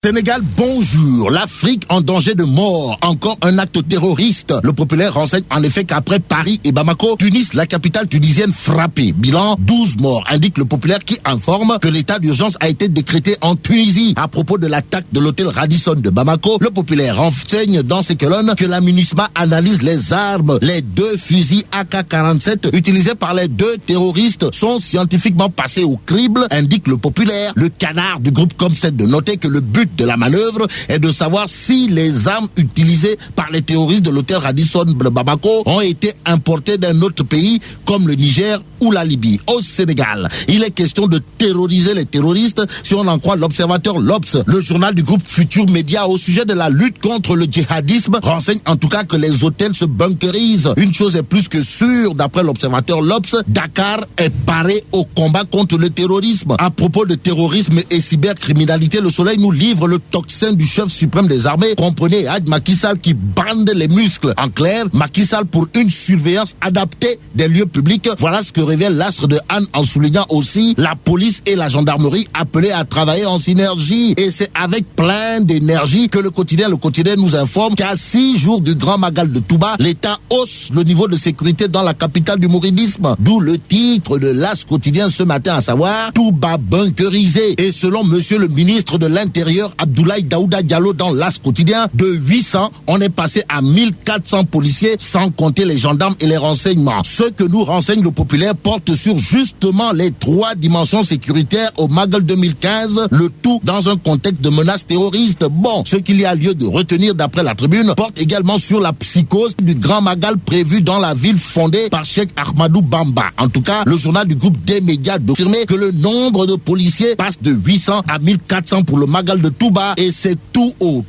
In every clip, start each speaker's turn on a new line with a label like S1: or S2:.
S1: Sénégal, bonjour. L'Afrique en danger de mort. Encore un acte terroriste. Le Populaire renseigne en effet qu'après Paris et Bamako, Tunis, la capitale tunisienne, frappée. Bilan, 12 morts, indique le Populaire qui informe que l'état d'urgence a été décrété en Tunisie. À propos de l'attaque de l'hôtel Radisson de Bamako, le Populaire renseigne dans ses colonnes que la MINUSMA analyse les armes. Les 2 fusils AK-47 utilisés par les 2 terroristes sont scientifiquement passés au crible, indique le Populaire. Le canard du groupe Comset de noter que le but de la manœuvre est de savoir si les armes utilisées par les terroristes de l'hôtel Radisson de Bamako ont été importées d'un autre pays comme le Niger ou la Libye. Au Sénégal, il est question de terroriser les terroristes si on en croit l'observateur L'Obs. Le journal du groupe Futur Média au sujet de la lutte contre le djihadisme renseigne en tout cas que les hôtels se bunkerisent. Une chose est plus que sûre, d'après l'observateur L'Obs, Dakar est paré au combat contre le terrorisme. À propos de terrorisme et cybercriminalité, Le Soleil nous livre le tocsin du chef suprême des armées, comprenez Hadj Macky Sall qui bande les muscles. En clair, Macky Sall pour une surveillance adaptée des lieux publics. Voilà ce que révèle l'astre de Anne en soulignant aussi la police et la gendarmerie appelées à travailler en synergie. Et c'est avec plein d'énergie que le quotidien nous informe qu'à 6 jours du grand Magal de Touba, l'État hausse le niveau de sécurité dans la capitale du mouridisme. D'où le titre de l'As quotidien ce matin, à savoir Touba bunkerisé. Et selon monsieur le ministre de l'Intérieur, Abdoulaye Daouda Diallo, dans l'As quotidien, de 800, on est passé à 1400 policiers, sans compter les gendarmes et les renseignements. Ce que nous renseigne le Populaire porte sur justement les 3 dimensions sécuritaires au Magal 2015, le tout dans un contexte de menace terroriste. Bon, ce qu'il y a lieu de retenir d'après la Tribune porte également sur la psychose du grand Magal prévu dans la ville fondée par Cheikh Ahmadou Bamba. En tout cas, le journal du groupe des médias affirme que le nombre de policiers passe de 800 à 1400 pour le Magal de Touba, et c'est tout haut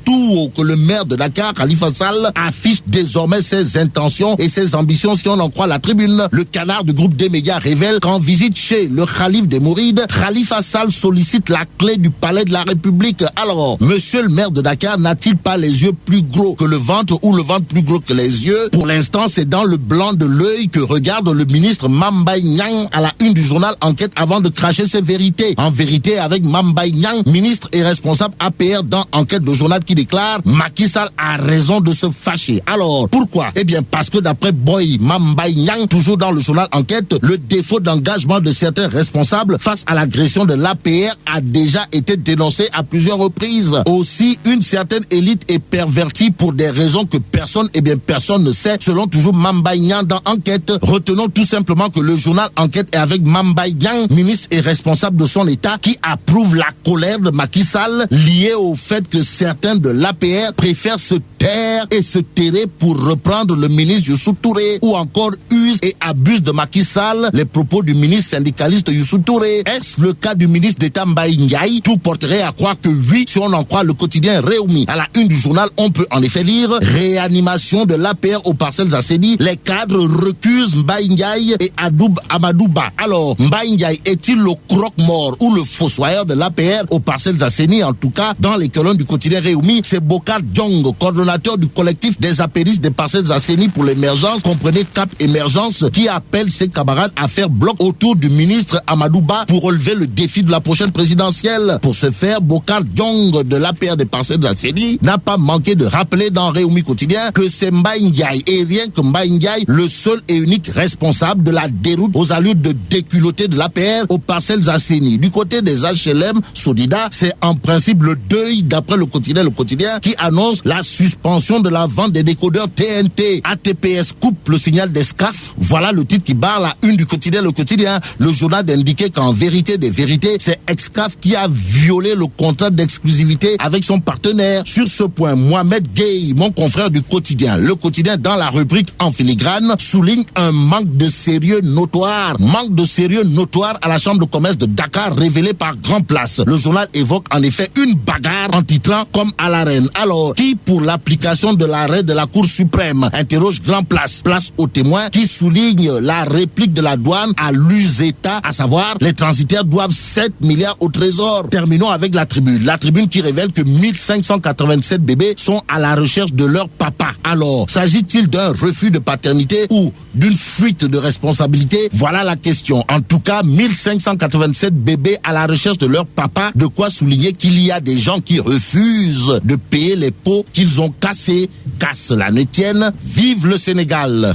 S1: que le maire de Dakar, Khalifa Sall, affiche désormais ses intentions et ses ambitions si on en croit la Tribune. Le canard du groupe des médias révèle qu'en visite chez le Khalif des Mourides, Khalifa Sall sollicite la clé du palais de la République. Alors, monsieur le maire de Dakar n'a-t-il pas les yeux plus gros que le ventre ou le ventre plus gros que les yeux? Pour l'instant, c'est dans le blanc de l'œil que regarde le ministre Mame Mbaye Niang à la une du journal Enquête avant de cracher ses vérités. En vérité, avec Mame Mbaye Niang, ministre et responsable APR dans Enquête, le journal qui déclare Macky Sall a raison de se fâcher. Alors, pourquoi? Eh bien, parce que d'après Boy Mame Mbaye Niang, toujours dans le journal Enquête, le défaut d'engagement de certains responsables face à l'agression de l'APR a déjà été dénoncé à plusieurs reprises. Aussi, une certaine élite est pervertie pour des raisons que personne ne sait, selon toujours Mame Mbaye Niang dans Enquête. Retenons tout simplement que le journal Enquête est avec Mame Mbaye Niang, ministre et responsable de son État, qui approuve la colère de Macky Sall liée au fait que certains de l'APR préfèrent se taire et se terrer pour reprendre le ministre Youssou Touré, ou encore use et abuse de Macky Sall les propos du ministre syndicaliste Youssou Touré. Est-ce le cas du ministre d'État Mbaye Ndiaye? Tout porterait à croire que oui, si on en croit le quotidien Réumi. À la une du journal, on peut en effet lire réanimation de l'APR aux Parcelles Assainies. Les cadres recusent Mbaye Ndiaye et Amadou Ba. Alors, Mbaye Ndiaye est-il le croque-mort ou le fossoyeur de l'APR aux Parcelles Assainies? En tout cas, dans les colonnes du quotidien Réumi, c'est Bokar Djong, coordonnateur du collectif des apéristes des Parcelles Assainies pour l'émergence, comprenez Cap Émergence, qui appelle ses camarades à faire bloc autour du ministre Amadou Ba pour relever le défi de la prochaine présidentielle. Pour ce faire, Bokar Djong de l'APR des Parcelles Assainies n'a pas manqué de rappeler dans Réumi quotidien que c'est Mbaye Ndiaye, et rien que Mbaye Ndiaye, le seul et unique responsable de la déroute aux allures de déculotté de l'APR aux Parcelles Assainies. Du côté des HLM Sodida, c'est en principe le deuil d'après le quotidien qui annonce la suspension de la vente des décodeurs TNT. ATPS coupe le signal des SCAF. Voilà le titre qui barre la une du quotidien le quotidien. Le journal d'indiquer qu'en vérité des vérités, c'est Excaf qui a violé le contrat d'exclusivité avec son partenaire. Sur ce point, Mohamed Gueye, mon confrère du quotidien, le quotidien dans la rubrique en filigrane, souligne un manque de sérieux notoire. Manque de sérieux notoire à la chambre de commerce de Dakar révélé par Grand Place. Le journal évoque en effet une bagarre en titrant comme à l'arène. Alors, qui pour l'appliquer l'application de l'arrêt de la Cour suprême, interroge Grand Place. Place aux témoins qui souligne la réplique de la douane à l'USETA, à savoir les transitaires doivent 7 milliards au trésor. Terminons avec la tribune. La tribune qui révèle que 1587 bébés sont à la recherche de leur papa. Alors, s'agit-il d'un refus de paternité ou d'une fuite de responsabilité? Voilà la question. En tout cas, 1587 bébés à la recherche de leur papa, de quoi souligner qu'il y a des gens qui refusent de payer les pots qu'ils ont cassés. Qu'à cela ne tienne, vive le Sénégal!